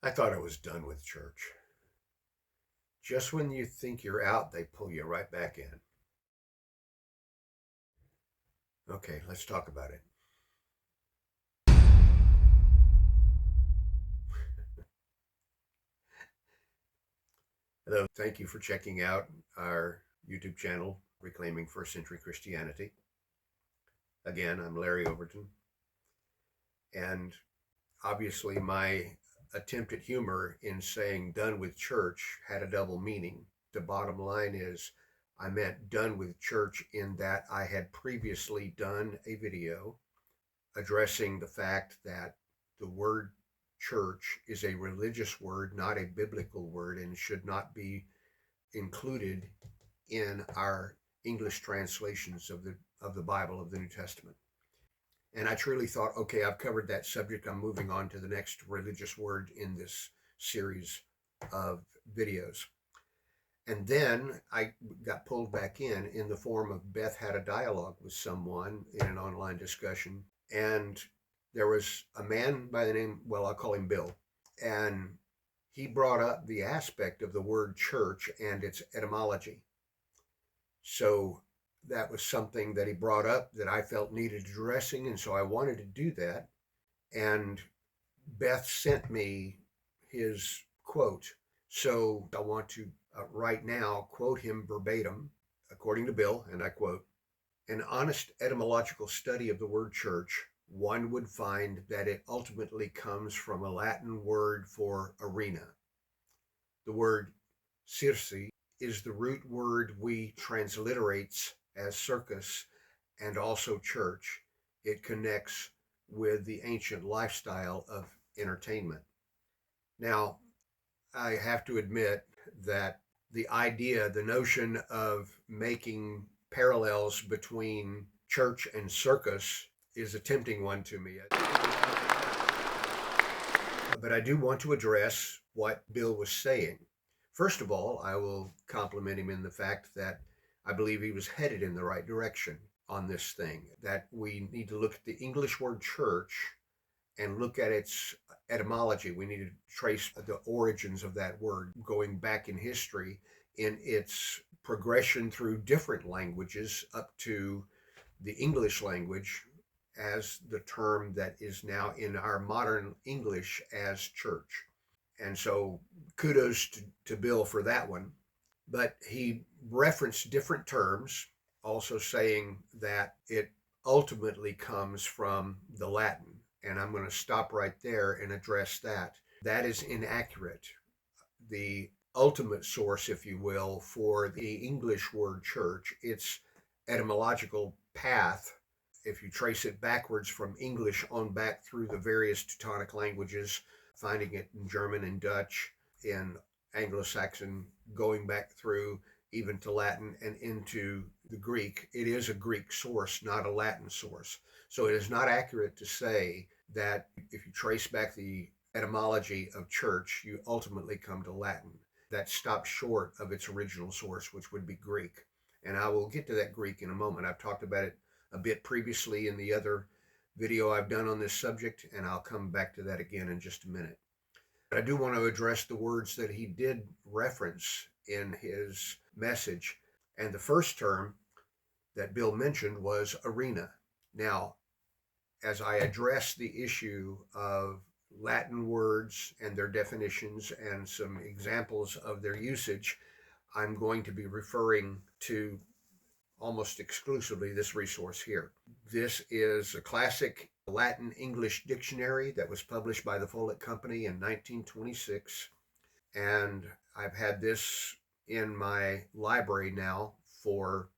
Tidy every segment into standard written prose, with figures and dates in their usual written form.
I thought I was done with church. Just when you think you're out, they pull you right back in. Okay, let's talk about it. Hello, thank you for checking out our YouTube channel, Reclaiming First Century Christianity. Again, I'm Larry Overton. And obviously, my attempt at humor in saying done with church had a double meaning. The bottom line is I meant done with church in that I had previously done a video addressing the fact that the word church is a religious word, not a biblical word, and should not be included in our English translations of the Bible, of the New Testament. And I truly thought, okay, I've covered that subject. I'm moving on to the next religious word in this series of videos. And then I got pulled back in the form of Beth had a dialogue with someone in an online discussion. And there was a man by the name, well, I'll call him Bill. And he brought up the aspect of the word church and its etymology. So that was something that he brought up that I felt needed addressing, and so I wanted to do that. And Beth sent me his quote. So I want to right now quote him verbatim, according to Bill, and I quote, "An honest etymological study of the word church, one would find that it ultimately comes from a Latin word for arena. The word circe is the root word we transliterates as circus and also church. It connects with the ancient lifestyle of entertainment." Now, I have to admit that the idea, the notion of making parallels between church and circus is a tempting one to me. But I do want to address what Bill was saying. First of all, I will compliment him in the fact that I believe he was headed in the right direction on this thing, that we need to look at the English word church and look at its etymology. We need to trace the origins of that word going back in history in its progression through different languages up to the English language as the term that is now in our modern English as church. And so kudos to Bill for that one. But he referenced different terms, also saying that it ultimately comes from the Latin. And I'm going to stop right there and address that. That is inaccurate. The ultimate source, if you will, for the English word church, its etymological path, if you trace it backwards from English on back through the various Teutonic languages, finding it in German and Dutch, in Anglo-Saxon, going back through even to Latin and into the Greek, it is a Greek source, not a Latin source. So it is not accurate to say that if you trace back the etymology of church, you ultimately come to Latin. That stops short of its original source, which would be Greek. And I will get to that Greek in a moment. I've talked about it a bit previously in the other video I've done on this subject, and I'll come back to that again in just a minute. But I do want to address the words that he did reference in his message. And the first term that Bill mentioned was arena. Now, as I address the issue of Latin words and their definitions and some examples of their usage, I'm going to be referring to almost exclusively this resource here. This is a classic Latin English dictionary that was published by the Follett Company in 1926. And I've had this in my library now for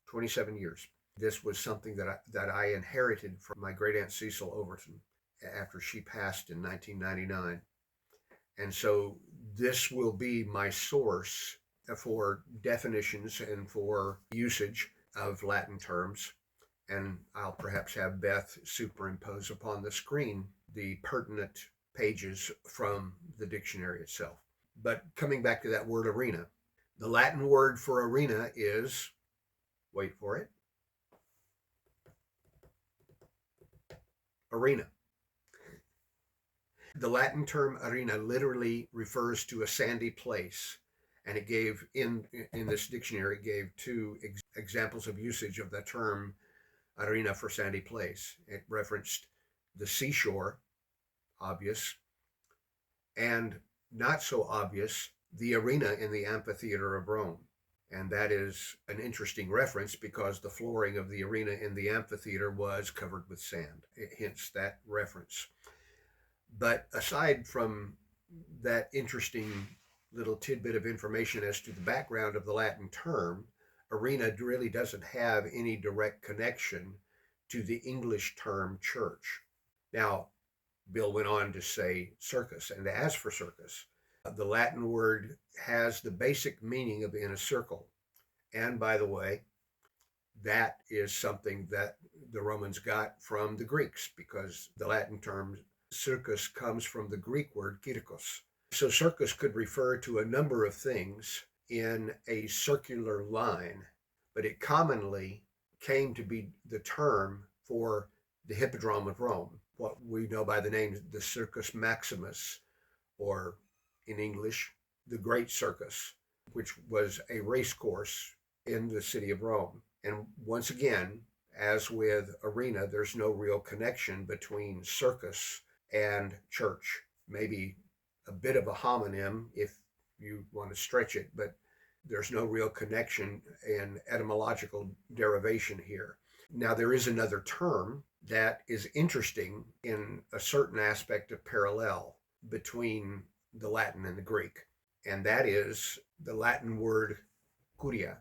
27 years. This was something that I inherited from my great aunt Cecil Overton after she passed in 1999. And so this will be my source for definitions and for usage of Latin terms. And I'll perhaps have Beth superimpose upon the screen the pertinent pages from the dictionary itself. But coming back to that word arena, the Latin word for arena is, wait for it, arena. The Latin term arena literally refers to a sandy place, and it gave in this dictionary, it gave two examples of usage of the term arena for sandy place. It referenced the seashore, obvious, and not so obvious, the arena in the amphitheater of Rome. And that is an interesting reference because the flooring of the arena in the amphitheater was covered with sand. Hence that reference. But aside from that interesting little tidbit of information as to the background of the Latin term, arena really doesn't have any direct connection to the English term church. Now, Bill went on to say circus, and as for circus, the Latin word has the basic meaning of in a circle. And by the way, that is something that the Romans got from the Greeks, because the Latin term circus comes from the Greek word kyrikos. So circus could refer to a number of things in a circular line, but it commonly came to be the term for the Hippodrome of Rome, what we know by the name the Circus Maximus, or in English, the Great Circus, which was a race course in the city of Rome. And once again, as with arena, there's no real connection between circus and church. Maybe a bit of a homonym if you want to stretch it, but there's no real connection in etymological derivation here. Now, there is another term that is interesting in a certain aspect of parallel between the Latin and the Greek, and that is the Latin word curia,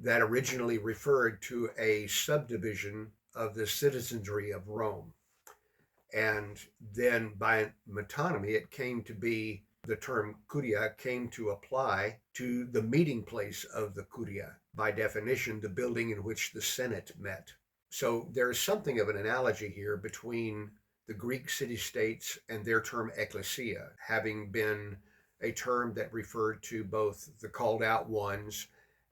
that originally referred to a subdivision of the citizenry of Rome. And then by metonymy, it came to be, the term curia came to apply to the meeting place of the curia, by definition, the building in which the Senate met. So there is something of an analogy here between the Greek city-states and their term Ekklesia, having been a term that referred to both the called out ones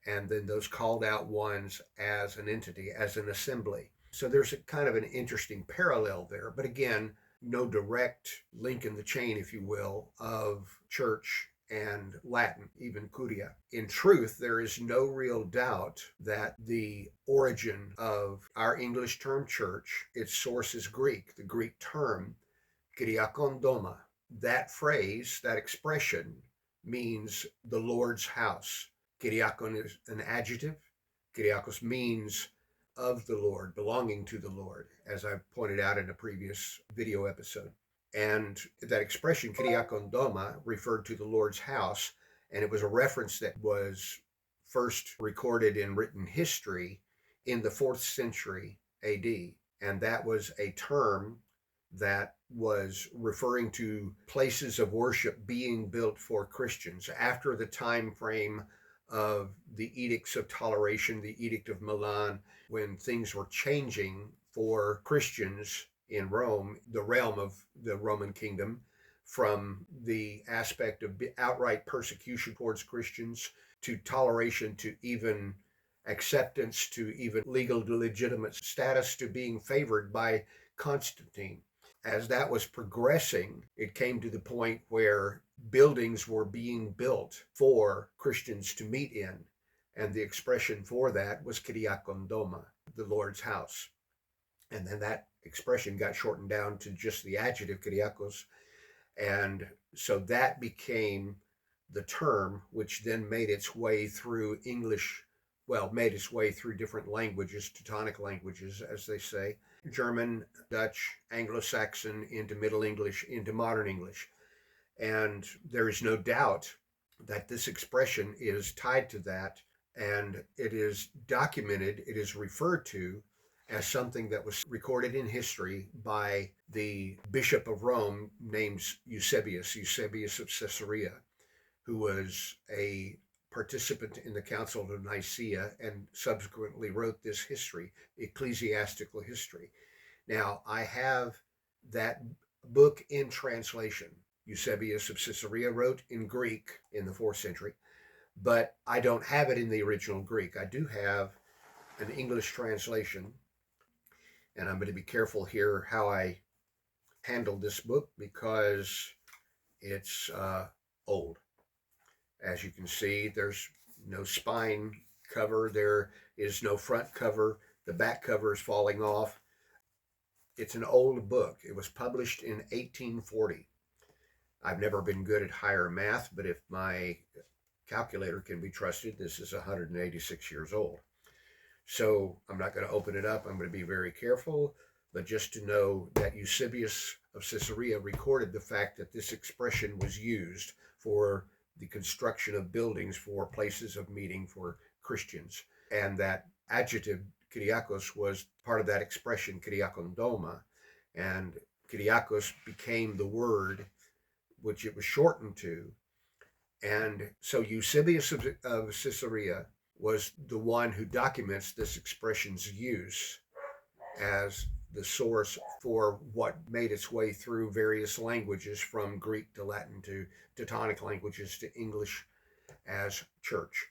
and then those called out ones as an entity, as an assembly. So there's a kind of an interesting parallel there, but again, no direct link in the chain, if you will, of church and Latin, even curia. In truth, there is no real doubt that the origin of our English term church, its source is Greek, the Greek term kyrιακὸν δῶμα. That phrase, that expression, means the Lord's house. Kyriakon is an adjective. Kyriakos means of the Lord, belonging to the Lord, as I pointed out in a previous video episode. And that expression, kyrιακὸν δῶμα, referred to the Lord's house, and it was a reference that was first recorded in written history in the 4th century AD. And that was a term that was referring to places of worship being built for Christians after the time frame of the Edicts of Toleration, the Edict of Milan, when things were changing for Christians in Rome, the realm of the Roman kingdom, from the aspect of outright persecution towards Christians to toleration to even acceptance to even legal legitimate status to being favored by Constantine. As that was progressing, it came to the point where buildings were being built for Christians to meet in, and the expression for that was kyrιακὸν δῶμα, the Lord's house. And then that expression got shortened down to just the adjective kyriakos, and so that became the term, which then made its way through English, made its way through different languages, Teutonic languages, as they say, German, Dutch, Anglo-Saxon, into Middle English, into Modern English. And there is no doubt that this expression is tied to that, and it is documented, it is referred to as something that was recorded in history by the Bishop of Rome named Eusebius of Caesarea, who was a participant in the Council of Nicaea and subsequently wrote this history, ecclesiastical history. Now, I have that book in translation. Eusebius of Caesarea wrote in Greek in the 4th century, but I don't have it in the original Greek. I do have an English translation, and I'm going to be careful here how I handle this book because it's old. As you can see, there's no spine cover. There is no front cover. The back cover is falling off. It's an old book. It was published in 1840. I've never been good at higher math, but if my calculator can be trusted, this is 186 years old. So I'm not going to open it up. I'm going to be very careful, but just to know that Eusebius of Caesarea recorded the fact that this expression was used for the construction of buildings for places of meeting for Christians, and that adjective Kuriakos was part of that expression, kyrιακον δῶμα, and Kuriakos became the word which it was shortened to. And so Eusebius of Caesarea was the one who documents this expression's use as the source for what made its way through various languages, from Greek to Latin to Teutonic languages to English as church.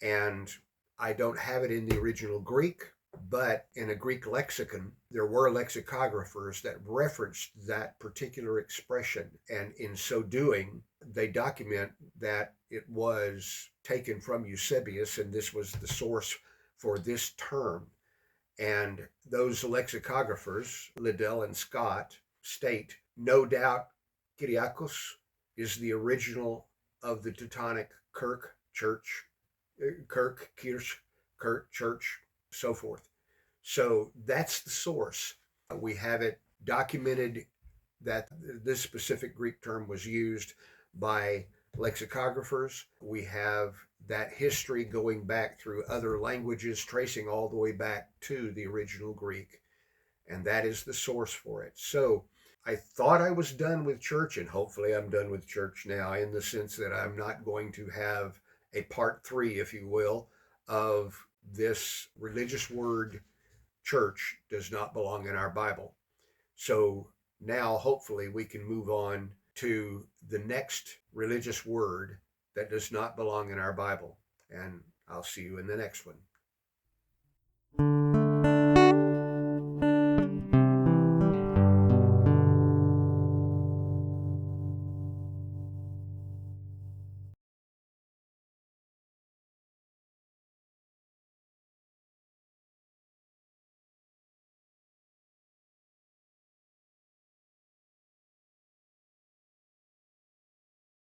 And I don't have it in the original Greek, but in a Greek lexicon, there were lexicographers that referenced that particular expression. And in so doing, they document that it was taken from Eusebius, and this was the source for this term. And those lexicographers, Liddell and Scott, state, no doubt Kyriakos is the original of the Teutonic kirk, church, kirk, kirch, kirk, church, so forth. So that's the source. We have it documented that this specific Greek term was used by lexicographers. We have that history going back through other languages, tracing all the way back to the original Greek, and that is the source for it. So I thought I was done with church, and hopefully I'm done with church now, in the sense that I'm not going to have a part 3, if you will, of this religious word church does not belong in our Bible. So now hopefully we can move on to the next religious word that does not belong in our Bible. And I'll see you in the next one.